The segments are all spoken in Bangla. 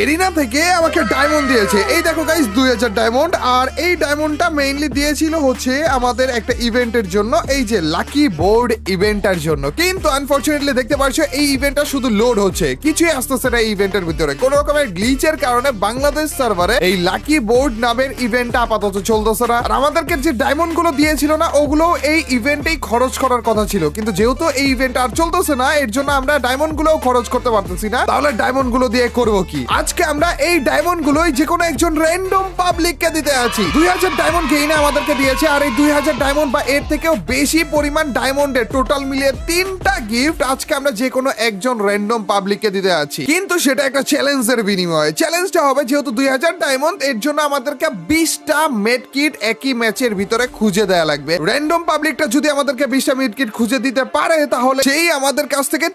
এরিনা থেকে আমাকে ডায়মন্ড দিয়েছে। এই দেখো গাইস 2000 ডায়মন্ড। আর এই ডায়মন্ডটা মেইনলি দিয়েছিল হচ্ছে আমাদের একটা ইভেন্টের জন্য, এই যে লাকি বোর্ড ইভেন্টের জন্য। কিন্তু আনফরচুনেটলি দেখতে পাচ্ছ এই ইভেন্টটা শুধু লোড হচ্ছে, কিছুই আসতেছে না এই ইভেন্টের ভিতরে। কোন রকমের গ্লিচের কারণে বাংলাদেশ সার্ভারে এই লাকি বোর্ড নামের ইভেন্টটা আপাতত চলতেছে না। আর আমাদেরকে যে ডায়মন্ড গুলো দিয়েছিল না, ওগুলো এই ইভেন্টেই খরচ করার কথা ছিল, কিন্তু যেহেতু এই ইভেন্ট আর চলতেছে না, এর জন্য আমরা ডায়মন্ড গুলো খরচ করতে পারতেছি না। তাহলে ডায়মন্ড গুলো দিয়ে করবো কি? আজকে আমরা এই ডায়মন্ড গুলোই যে কোনো একজন র্যান্ডম পাবলিক কে দিতে আছি। 2000 ডায়মন্ড গেইনে আমাদেরকে দিয়েছে। আর এই 2000 ডায়মন্ড বা এর থেকেও বেশি পরিমাণ ডায়মন্ডের টোটাল মিলিয়ে 3টা গিফট আজকে আমরা যে কোনো একজন র্যান্ডম পাবলিক কে দিতে আছি। কিন্তু সেটা একটা চ্যালেঞ্জের বিনিময়ে। চ্যালেঞ্জটা হবে যেহেতু 2000 ডায়মন্ড, এর জন্য আমাদেরকে 20টা মেড কিট একই ম্যাচের ভিতরে খুঁজে দেয়া লাগবে। র্যান্ডম পাবলিকটা যদি আমাদেরকে 20টা মেড কিট খুঁজে দিতে পারে, তাহলে সেই আমাদের কাছ থেকে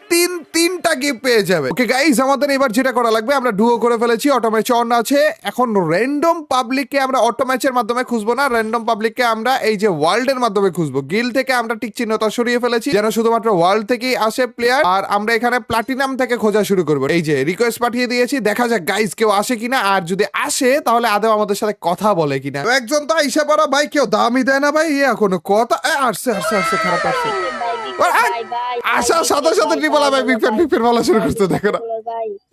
তিনটা গিফট পেয়ে যাবে। ওকে গাইস, আমাদের এবার যেটা করা লাগবে, আমরা ডুও করে ফেলেছি, অটো ম্যাচ অন আছে। এখন র্যান্ডম পাবলিককে আমরা অটো ম্যাচের মাধ্যমে খুঁজবো না, র্যান্ডম পাবলিককে আমরা এই যে ওয়ার্ল্ডের মাধ্যমে খুঁজবো। গিল্ড থেকে আমরা টিক চিহ্নটা সরিয়ে ফেলেছি যেন শুধুমাত্র ওয়ার্ল্ড থেকেই আসে প্লেয়ার। আর আমরা এখানে প্লাটিনাম থেকে খোঁজা শুরু করবো। এই যে রিকোয়েস্ট পাঠিয়ে দিয়েছি, দেখা যাক গাইস কেউ আসে কিনা। আর যদি আসে তাহলে আদৌ আমাদের সাথে কথা বলে কিনা। একজন তো আইসা পারা ভাই, কেউ দামই দেয় না ভাই। কোনো কথা আসছে খারাপ আসছে। আসার সাথে সাথে ট্রিপলা ভাই বিগ ফ্যান বলা শুরু করতে, দেখো না।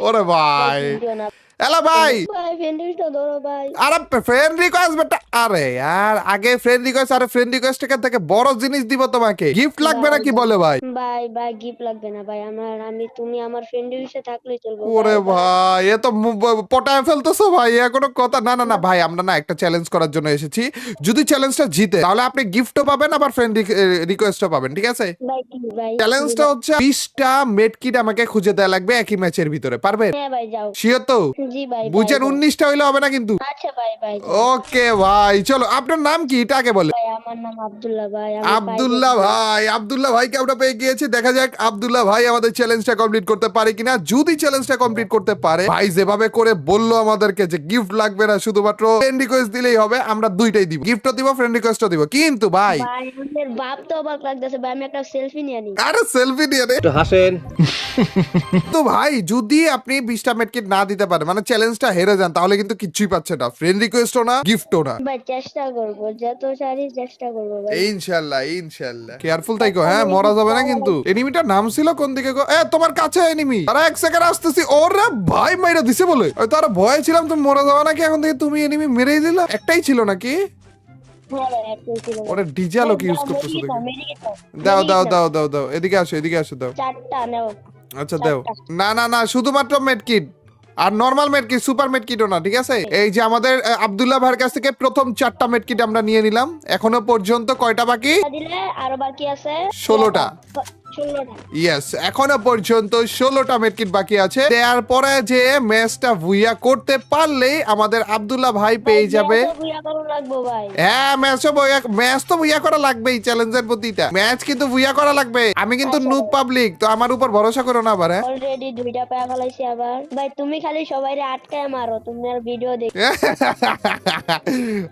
ওরে ভাই, এলা ভাই, আরে ফ্রেন্ড রিকোয়েস্ট বেটা। আরে यार আগে ফ্রেন্ড রিকোয়েস্ট, আরে ফ্রেন্ড রিকোয়েস্ট থেকে বড় জিনিস দিব তোমাকে। গিফট লাগবে না কি বলে ভাই? ভাই গিফট লাগবে না ভাই, তুমি আমার ফ্রেন্ডের সাথে থাকলেই চলবে। ওরে ভাই, এ তো পটায় ফেলতেছো ভাই। এ কোনো কথা না। না ভাই, আমরা না একটা চ্যালেঞ্জ করার জন্য এসেছি। যদি চ্যালেঞ্জটা জিতে তাহলে আপনি গিফটও পাবেন, আবার ফ্রেন্ড রিকোয়েস্টও পাবেন, ঠিক আছে? চ্যালেঞ্জটা হচ্ছে 20টা মেড কিট আমাকে খুঁজে দেয়া লাগবে একই ম্যাচের ভিতরে। পারবে? হ্যাঁ ভাই, যাও। শিওর তো? জি ভাই। বুঝেন, 19টা হইলে হবে না কিন্তু। আচ্ছা ভাই। ওকে ভাই, চলো। আপনার নাম কি এটা আগে বলে? ভাই আমার নাম আব্দুল্লাহ ভাই। আব্দুল্লাহ ভাইকে আমরা পেয়ে গিয়েছি। দেখা যাক আব্দুল্লাহ ভাই আমাদের চ্যালেঞ্জটা কমপ্লিট করতে পারে কিনা। যদি চ্যালেঞ্জটা কমপ্লিট করতে পারে, ভাই যেভাবে করে বললো আমাদেরকে যে গিফট লাগবে না, শুধুমাত্র ফ্রেন্ড রিকোয়েস্ট দিলেই হবে, আমরা দুইটাই দিব, গিফটও দিব, ফ্রেন্ড রিকোয়েস্টও দিব। কিন্তু ভাই আমাদের বাপ তো অবাক লাগতেছে ভাই, আমি একটা সেলফি নিয়ে নি। আরে সেলফি নিয়ে নে, একটু হাসেন। তো ভাই যদি আপনি 20টা মেডকিট না দিতে পারেন, মানে চ্যালেঞ্জটা হেরে যান, তাহলে কিন্তু কিচ্ছুই পাচ্ছে না, ফ্রেন্ড রিকোয়েস্টও না, গিফটও না। ভাই চেষ্টা করব, যত সারি চেষ্টা করব ভাই। ইনশাআল্লাহ কেয়ারফুল থাকো, হ্যাঁ? মরা যাবে না কিন্তু। এনিমিটার নাম ছিল কোন দিকে গো? তোমার কাছে এনিমি। আরে এক সেকেন্ড আসতেছি। ওরে ভাই, মাইরা দিছে বলে। তারা ভয় ছিলাম তুমি মরে যাবে নাকি, এখন থেকে তুমি এনিমি মেরেই দিলা। একটাই ছিল নাকি? ওরে ডিজে আলো কি ইউজ করতেছো দেখো। দাও, এদিকে আসো দাও। চারটা নাও। আচ্ছা দাও। না, শুধুমাত্র মেডকিট, আর নরমাল মেডকিট, সুপার মেডকিটও না, ঠিক আছে? এই যে আমাদের আব্দুল্লাহ ভাইয়ের কাছ থেকে প্রথম 4টা মেডকিট আমরা নিয়ে নিলাম। এখনো পর্যন্ত কয়টা বাকি? দিলে আরো বাকি আছে 16টা। ইয়েস, এখনো পর্যন্ত 16টা মেডকিট বাকি আছে। দেওয়ার পরে যে ম্যাচটা ভুইয়া করতে পারলেই আমাদের আব্দুল্লাহ ভাই পেয়ে যাবে। হ্যাঁ, ম্যাচ তো ভুইয়া করা লাগবেই। চ্যালেঞ্জের প্রতিটা ম্যাচ কিন্তু ভুইয়া করা লাগবে। আমি কিন্তু নুব পাবলিক, তো আমার উপর ভরসা করো না আবার। হ্যাঁ, অলরেডি 2টা পায়া ফলাইছি আবার। ভাই তুমি খালি সবাইরে আটকায় মারো, তুমি আর ভিডিও দেখো।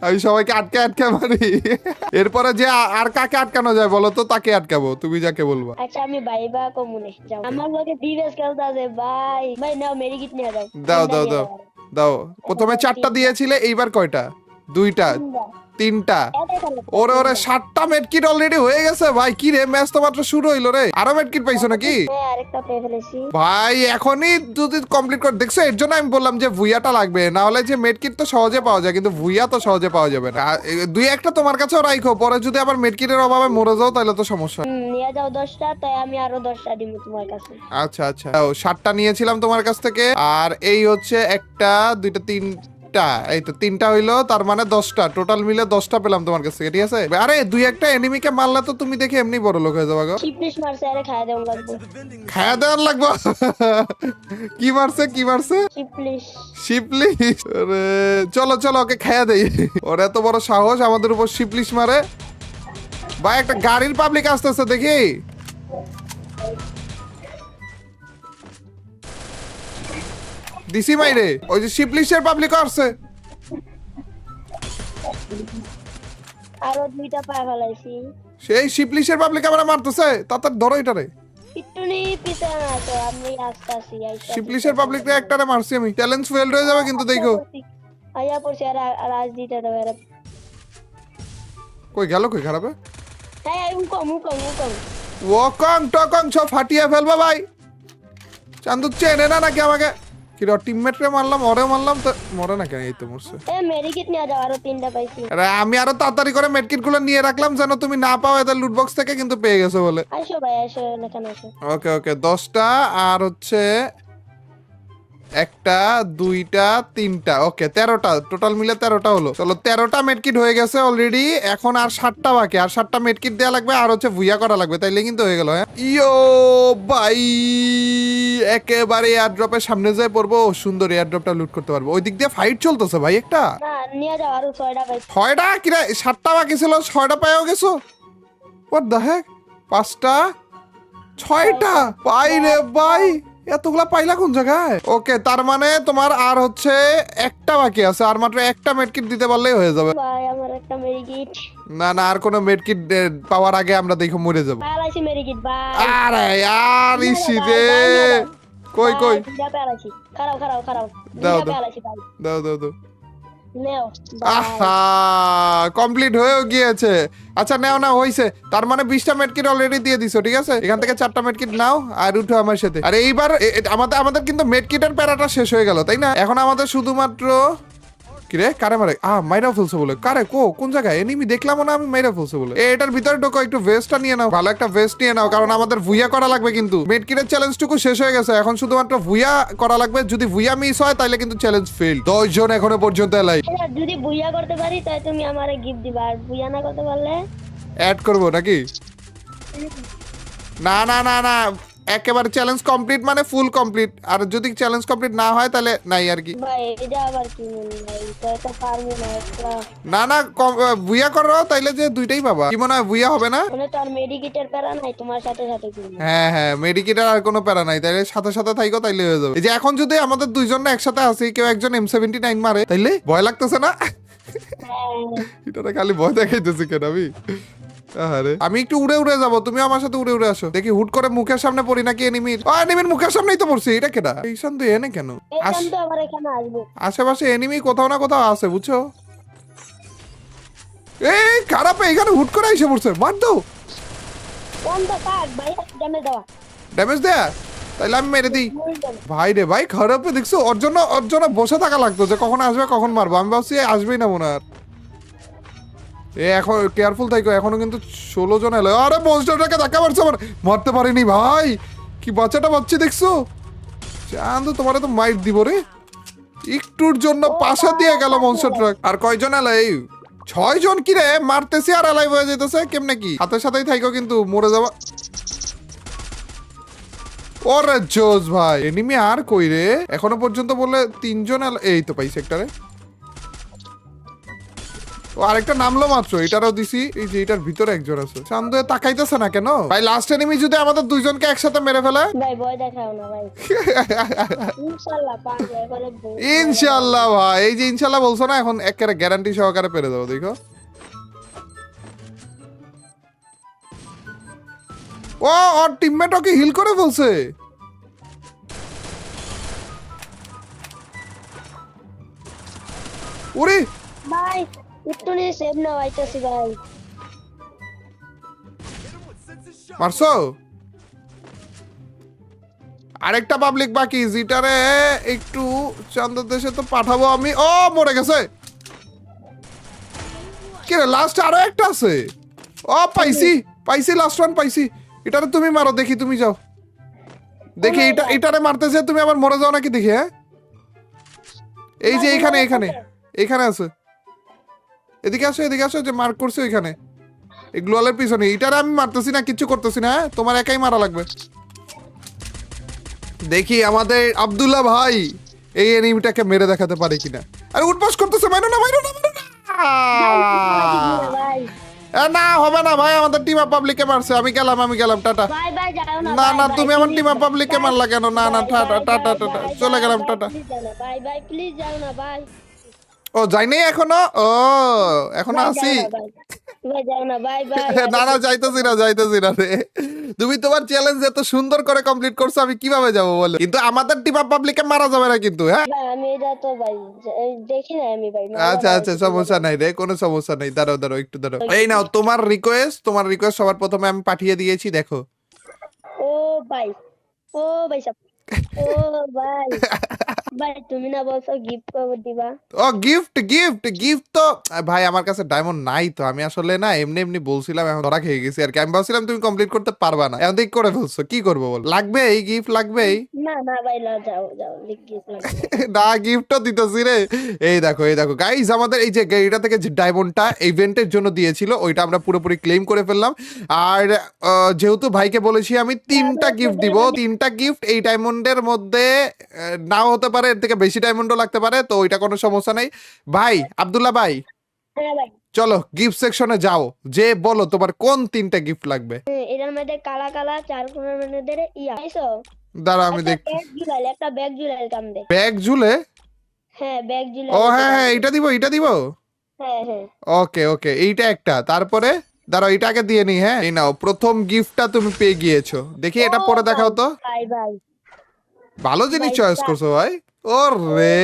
আমি সবাইকে আটকে মারি। এরপরে যে আর কাকে আটকানো যায় বলো তো, তাকে আটকাবো, তুমি যাকে বলবো। আচ্ছা আমি ভাইবা কমুনে যাও, আমার লগে ডিভেস খেলতে আছে ভাই। ভাই নাও মেডিকিট নিয়ে যাও। দাও। প্রথমে 4টা দিয়েছিলে, এইবার কয়টা? 2টা, 3টা। ওরে 7টা মেডকিট অলরেডি হয়ে গেছে ভাই। কি রে, ম্যাচ তো মাত্র শুরু হইলো রে। আরো মেডকিট পাইছো নাকি? হ্যাঁ, আরেকটা পেয়ে ফেলেছি ভাই। এখনই যদি কমপ্লিট করে দেখছো, এর জন্য আমি বললাম যে ভুইয়াটা লাগবে। না হলে যে মেডকিট তো সহজে পাওয়া যায়, কিন্তু ভুইয়া তো সহজে পাওয়া যাবে না। 2-1টা তোমার কাছেও রাখো, পরে যদি আবার মেডকিটের অভাবে মরে যাও তাহলে তো সমস্যা। নিয়ে যাও 10টা, তাই আমি আরো 10টা দিব তোমার কাছে। আচ্ছা 7টা নিয়েছিলাম তোমার কাছ থেকে। আর এই হচ্ছে 1টা 2টা 3টা, এই তো 3টা হইলো, তার মানে 10টা টোটাল মিলে 10টা পেলাম তোমার কাছ থেকে, ঠিক আছে? আরে 2-1টা এনিমিকে মারলে তো তুমি দেখে এমনি বড় লোক হয়ে যাবে গো। চিপলিশ মারছে, আরে খায়া দেওয়া লাগবে। খায়া দেওয়ার লাগবে? কি মারছে শিপলিশ? আরে চলো ওকে খায়া দেই। ওর এত বড় সাহস আমাদের উপর শিপলিশ মারে। ভাই একটা গাড়ির পাবলিক আসতেছে দেখি। দিসি মাইরে, ওই যে শিপলিশের পাবলিক আসছে। আরো 2টা পায়া ফলাইছি। সেই শিপলিশের পাবলিক আমরা মারতেছে, তাড়াতাড়ি ধরো এটারে। একটু নি পিছনে না তো আমি আসতাছি শিপলিশের পাবলিক রে একটারে মারছি আমি, চ্যালেঞ্জ ফেলড হয়ে যাবে কিন্তু দেখো। আয়া পড়ছে আর আজ দিতে দেবে এরা। কই গেল কই খারাপে? হ্যাঁ উকম ওকং টকং সব ফাটিয়ে ফেলবা ভাই। চান্দু চেনে না নাকি আমাকে? কি রে টিমমেট রে মারলাম, ওরে মারলাম তো মরে না কেন? এই তো মরছে। এ মেডিকিট নিয়ে যাও, আরো 3টা পাইছি। আরে আমি আরো তাড়াতাড়ি করে মেডকিট গুলো নিয়ে রাখলাম যেন তুমি না পাও এদের লুট বক্স থেকে, কিন্তু পেয়ে গেছো বলে। আসো ভাই আসো, এখানে আসো। ওকে ওকে 10টা আর হচ্ছে একটা 2টা 3টা, ওকে 13টা টোটাল মিলে 13টা হলো। চলো 13টা মেডকিট হয়ে গেছে অলরেডি। এখন আর 7টা বাকি, আর 7টা মেডকিট দেওয়া লাগবে আর হচ্ছে ভুইয়া করা লাগবে, তাইলে কিন্তু হয়ে গেল। হ্যাঁ ইয়ো ভাই, একেবারে এয়ারড্রপের সামনে যায় পড়বো, সুন্দর এয়ারড্রপটা লুট করতে পারবো। ওই দিক দিয়ে ফাইট চলতেছে ভাই একটা। না নিয়ে যাও, আরো 6টা পাইছি। 6টা কিরা? 7টা বাকি ছিল, 6টা পেয়েও গেছো? হোয়াট দ্য হেক? 5টা 6টা পাই রে ভাই, এতগুলা পাইলা কোন জায়গায়? ওকে তার মানে তোমার আর হচ্ছে একটা বাকি আছে, আর মাত্র একটা মেডকিট দিতে পারলেই হয়ে যাবে। ভাই আমার একটা মেডিকিট। না না, আর কোনো মেডকিট পাওয়ার আগে আমরা দেখো মরে যাব। পালাইছি মেডিকিট ভাই। আরে আর ইসি রে, কই কই দুইটা পালাইছি। খারাপ দাও, দুইটা দাও। পালাইছি ভাই। দাও দাও দাও। নেও আহা কমপ্লিট হয়েও গিয়েছে। আচ্ছা নাও না হইছে, তার মানে 20টা মেডকিট অলরেডি দিয়ে দিছো, ঠিক আছে? এখান থেকে 4টা মেডকিট নাও আর উঠো আমার সাথে। আর এইবার আমাদের আমাদের কিন্তু মেডকিটের প্যারাটা শেষ হয়ে গেল, তাই না? এখন আমাদের শুধুমাত্র কিরে কারে মারে মাইরা ফেলছে বলে, কারে কোন জায়গায় এনিমি দেখলাম না আমি, মাইরা ফেলছে বলে। এটার ভিতরে ঢোকো, একটু ভেস্টটা নিয়ে নাও, ভালো একটা ভেস্ট নিয়ে নাও, কারণ আমাদের ভুইয়া করা লাগবে। কিন্তু মেডকিটের চ্যালেঞ্জটুকু শেষ হয়ে গেছে, এখন শুধুমাত্র ভুইয়া করা লাগবে। যদি ভুইয়া মিস হয় তাহলে কিন্তু চ্যালেঞ্জ ফেল। 10 জন এখনো পর্যন্ত এলাই। যদি বুইয়া করতে পারি তাই তুমি আমারে গিফট দিবা, আর বুইয়া না করতে পারলে অ্যাড করবো নাকি? না না না না, একেবারে চ্যালেঞ্জ কমপ্লিট মানে ফুল কমপ্লিট। আর যদি চ্যালেঞ্জ কমপ্লিট না হয় তাহলে নাই আর কি। ভাই এটা আবার কি মনে হয়, এটা পারবো না একটা। না না বুইয়া করো তাইলে যে দুইটাই পাবা। কি মনে হয় বুইয়া হবে না? মানে তো আর মেডিকেটের প্যারা নাই, তোমার সাথে সাথে কিনবো। হ্যাঁ হ্যাঁ, মেডিকেটের আর কোনো প্যারা নাই, তাইলে সাথে সাথে থাইকো, তাইলে হয়ে যাবে। এই যে এখন যদি আমাদের দুইজন না একসাথে আছি, কেউ একজন M79 মারে, তাইলে ভয় লাগতেছে না? এটা খালি ভয় দেখাইতেছি কেন আমি? আরে আমি একটু উড়ে উড়ে যাবো, তুমি আমার সাথে উড়ে উড়ে আসো, দেখি হুট করে মুখের সামনে পড়ি নাকি এনিমির। এনিমির মুখের সামনেই তো পড়ছি, এটা কেডা? এইখান তো এনে কেন? এখান তো আবার এখানে আসবো। আশেপাশে এনিমি কোথাও না কোথাও আছে, বুঝছো? এই খারাপ, এখানে হুট করে এসে পড়ছে, মার দাও। কোন তো কাট ভাই, ড্যামেজ দাও। ড্যামেজ দেয়া? তাইলে আমি মেরে দিই। ভাই রে ভাই, খারাপে দেখছো, ওর জন্য বসে থাকা লাগতো যে কখন আসবে কখন মারবো। আমি ভাবছি আসবেই না মনে আর। এখন কেয়ারফুল থাকো, এখনো কিন্তু 16 জন এলো। আরে মনস্টারটাকে ধাক্কা মারছে, আমার মারতে পারিনি ভাই। কি বাচ্চাটা বাচ্চি দেখছো? চান্দু তোমারে তো মাইট দিব রে। একটুর জন্য পাশা দিয়ে গেল মনস্টার ট্রাক। আর কয়জন এলো? এই 6 জন। কি রে মারতেছি আর এলাই হয়ে যেতেছে কেমনে? কি হাতের সাথেই থাকো কিন্তু মরে যাবা। ওরে জোস ভাই, এনিমি আর কই রে? এখনো পর্যন্ত বললে 3 জন এই তো পাইছে একটারে। ও আরেকটা নামলো মাত্র, এটারও দিছি। এই যে এটার ভিতরে একজন আছে। চান্দু তাকাইতেছে না কেন ভাই? লাস্ট এনিমি যদি আমাদের দুইজনকে একসাথে মেরে ফেলে? ভাই ভয় দেখাও না ভাই। ইনশাআল্লাহ পারবো এবারে। ইনশাআল্লাহ ভাই, এই যে ইনশাআল্লাহ বলছো না, এখন একেবারে গ্যারান্টি সহকারে পেরে যাবো। দেখো ও ওর টিমমেট ওকে হিল করে ফেলছে। ওরে ভাই একটু নিয়ে সেভ না আইতাছি ভাই। মারছো? আরেকটা পাবলিক বাকি, যেটারে একটু চান্দের দেশে তো পাঠাবো আমি। ও মরে গেছে। কি রে লাস্ট আরো একটা আছে? ও পাইছি লাস্ট ওয়ান পাইছি। এটারে তুমি মারো, দেখি তুমি যাও। দেখি এটারে মারতেছে, তুমি আবার মরে যাও নাকি দেখি। হ্যাঁ এই যে এখানে আছে। এদিকে আসো যে মার্ক করছে ওইখানে, এই গ্লোয়ালের পিছনে। এটারে আমি মারতেছি না, কিচ্ছু করতেছি না। হ্যাঁ তোমার একাই মারা লাগবে। দেখি আমাদের আব্দুল্লাহ ভাই এই এনিমিটাকে মেরে দেখাতে পারে কিনা। আরে উঠপাস করতেছে, মাইরো না। না হবে না ভাই, আমাদের টিম আপ পাবলিককে মারছে। আমি গেলাম টাটা। ভাই ভাই যাও না না। তুমি আমার টিম আপ পাবলিককে মারলা কেন? না টাটা চলে গেলাম, টাটা। ভাই ভাই প্লিজ যাও না ভাই। ও যাই নাই এখনো? ও এখনো আছি। ভাই যাও না, বাই বাই। না না, যাইতেছি না রে। তুমি তোমার চ্যালেঞ্জ এত সুন্দর করে কমপ্লিট করছো, আমি কিভাবে যাবো বলো? কিন্তু আমাদের টিম আপ পাবলিককে মারা যাবে না কিন্তু, হ্যাঁ? ভাই আমি এটা তো ভাই দেখি না আমি ভাই। আচ্ছা আচ্ছা, সমস্যা নাই রে, কোনো সমস্যা নাই। দাঁড়াও দাঁড়াও, একটু দাঁড়াও। এই নাও তোমার রিকোয়েস্ট সবার প্রথমে আমি পাঠিয়ে দিয়েছি, দেখো। ও ভাই, ও ভাই সাব, ও ভাই, ভাই তুমি না বলছো গিফট কবে দিবা? ও গিফট গিফট গিফট তো ভাই আমার কাছে ডায়মন্ড নাই, তো আমি আসলে না এমনি এমনি বলছিলাম, এখন ধরা খেয়ে গেছি আর কি। আমি ভাবছিলাম তুমি কমপ্লিট করতে পারবা না, এখন দেখি করে ফেলছো, কি করবো বল? লাগবে এই গিফট লাগবেই? না না ভাই, যাও যাও, গিফট লাগবে। না, গিফটও দিতেছি রে। এই দেখো গাইস, আমাদের এই যে এটা থেকে যে ডায়মন্ডটা ইভেন্টের জন্য দিয়েছিল, ওইটা আমরা পুরোপুরি ক্লেম করে ফেললাম। আর যেহেতু ভাইকে বলেছি আমি 3টা গিফট দিব, 3টা গিফট এই ডায়মন্ডের মধ্যে নাও হতে পারে, এর থেকে বেশি ডায়মন্ডও লাগতে পারে, তো ওইটা কোনো সমস্যা নেই। ভাই আব্দুল্লাহ ভাই, হ্যাঁ ভাই, চলো গিফট সেকশনে যাও, যে বলো তোমার কোন 3টা গিফট লাগবে। এটার মধ্যে কালা কালা চার কোণের মধ্যে আইছো দাঁড়াও আমি দেখ। একটা ব্যাগ ঝুলাইল কান্দে। ব্যাগ ঝুলে? হ্যাঁ ব্যাগ ঝুলাইল। ও হ্যাঁ হ্যাঁ, এটা দিব। হ্যাঁ হ্যাঁ। ওকে ওকে, এইটা একটা। তারপরে দাঁড়াও, এটা আগে দিয়ে নি। হ্যাঁ, এই নাও, প্রথম গিফটটা তুমি পেয়ে গিয়েছো। দেখি এটা ও পরে দেখাও তো। ভাই ভাই, ভালো জিনিস ভাই, চয়েস করছো ভাই। ওরে,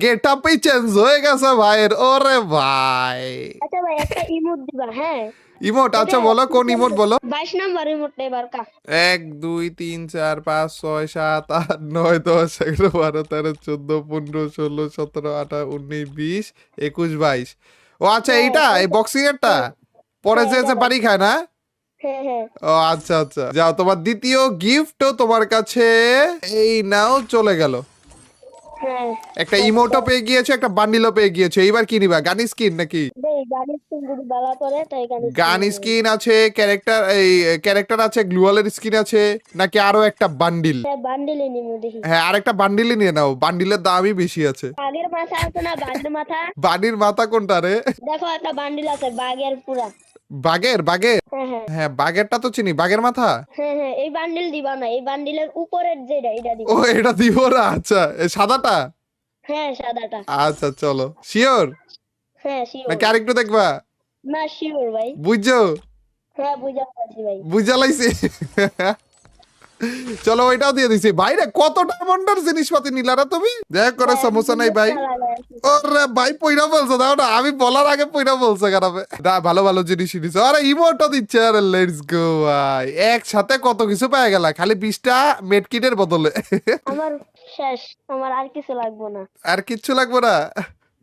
গেট আপই চেঞ্জ হয়ে গেছে ভাইয়ের। ওরে ভাই, আচ্ছা ভাই একটা ইমোট দিবা। হ্যাঁ ইমোট? আচ্ছা বলো, কোন ইমোট বলো? 22 নম্বর ইমোটটা এবার কা। 1 2 3 4 5 6 7 8 9 10 11 12 13 14 15 16 17 18 19 20 21 22। ও আচ্ছা, এইটা এই বক্সিং এরটা পরে যে বাড়ি খায় না? হ্যাঁ হ্যাঁ। ও আচ্ছা আচ্ছা, যাও, তোমার দ্বিতীয় গিফটও তোমার কাছে। এই নাও, চলে গেল। হ্যাঁ একটা ইমোটও পেয়ে গিয়েছো, একটা বান্ডিলও পেয়ে গিয়েছো। এইবার কি নিবা? গান স্কিন নাকি? দেই গাড়ি স্কিন যদি বালা করে তাই গান স্কিন আছে, ক্যারেক্টার আছে, গ্লুয়ালের স্কিন আছে, নাকি আরো একটা বান্ডিল? বান্ডিলে নিমু দেখি। হ্যাঁ, আরেকটা বান্ডিলই নিয়ে নাও, বান্ডিলের দামই বেশি আছে। বাঘের মাথা আছে না, বাঘের মাথা? বাড়ির মাথা কোনটা রে? দেখো একটা বান্ডিল আছে বাঘের পুরা। বাঘের? হ্যাঁ হ্যাঁ হ্যাঁ, বাঘেরটা তো চিনি, বাঘের মাথা। হ্যাঁ হ্যাঁ, এই বান্ডিল দিবা না, এই বান্ডিলের উপরের যেটা এটা দিবা। ও, এটা দিব না? আচ্ছা, এই সাদাটা? হ্যাঁ সাদাটা। আচ্ছা চলো, শিওর হ্যাঁ শিওর। নাকি আরেকটু দেখবা? না শিওর ভাই। বুঝছো? হ্যাঁ বুঝা পাচ্ছি ভাই। বুঝা লাইছি। চলো, ওইটাও দিয়ে দিছি। ভাই রে, কত ডায়মন্ডের জিনিসপাতি নিলারা তুমি? দেখ করে, সমস্যা নাই ভাই। ওরে ভাই, পয়রা বলছো, দাও না, আমি বলার আগে পয়রা বলছো খারাপে। না, ভালো ভালো জিনিস দিছো। আরে ইমোটও দিচ্ছে। আরে লেটস গো ভাই, একসাথে কত কিছু পেয়ে গেলা, খালি 20টা মেডকিটের বদলে। আমার শেষ, আমার আর কিছু লাগবে না। আর কিচ্ছু লাগবে না?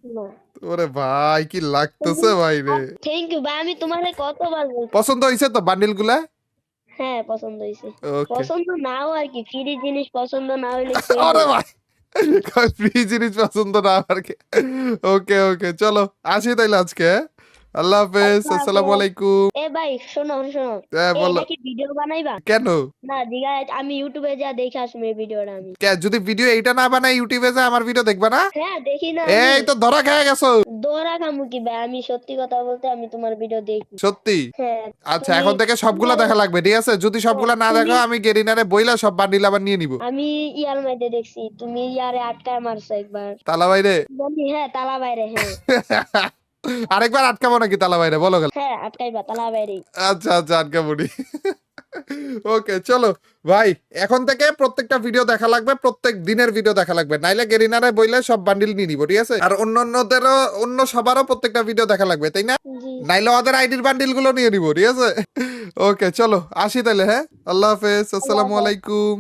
না। ওরে ভাই, কি লাগতেছে ভাই রে। থ্যাংক ইউ ভাই, আমি তোমারে কতবার বলছি। পছন্দ হয়েছে তো বান্ডিল গুলা? হ্যাঁ পছন্দ হয়েছে। ওকে। পছন্দ নাও আর কি, ফ্রি জিনিস পছন্দ না হইলে আরে ভাই, ফ্রি জিনিস পছন্দ না আর কি। ওকে ওকে, চলো আসি তাইলে আজকে। আল্লাহ হাফেজ, আসসালামু আলাইকুম। এ ভাই শোনো শোনো, হ্যাঁ বলো। এটা কি ভিডিও বানাইবা? কেন? না দিগা, আমি ইউটিউবে যা দেখে আসবো এই ভিডিওটা আমি। যদি ভিডিও এইটা না বানাই, ইউটিউবে যা আমার ভিডিও দেখবা না? হ্যাঁ দেখি না। এই তো ধরা খেয়ে গেছো। দৌড়া খামু কি ভাই, আমি সত্যি কথা বলতে আমি তোমার ভিডিও দেখি। সত্যি? হ্যাঁ। আচ্ছা, এখন থেকে সবগুলা দেখা লাগবে, ঠিক আছে? যদি সবগুলা না দেখো, আমি গেরিনারে বইলা সব বান্ডিল আবার নিয়ে নিব। আমি ইয়ার মধ্যে দেখছি তুমি ইয়ারে আটকায় মারছো একবার। তালা বাইরে? হ্যাঁ তালা বাইরে। হ্যাঁ আরেকবার আটকাবো নাকি তালা বাইরে, বলো গেল? হ্যাঁ আটকাইবা তালা বাইরে। আচ্ছা আচ্ছা, আটকাবো নি। ওকে চলো ভাই, এখন থেকে প্রত্যেকটা ভিডিও দেখা লাগবে, প্রত্যেক দিনের ভিডিও দেখা লাগবে, নাইলে গেরিনারে বইলে সব বান্ডিল নিয়ে নিব, ঠিক আছে? আর অন্যদেরও, অন্য সবারও প্রত্যেকটা ভিডিও দেখা লাগবে, তাই না? জি। নাইলে ওদের আইডির বান্ডিল গুলো নিয়ে নিব, ঠিক আছে? ওকে চলো আসি তাহলে, হ্যাঁ, আল্লাহ হাফেজ, আসসালামু আলাইকুম।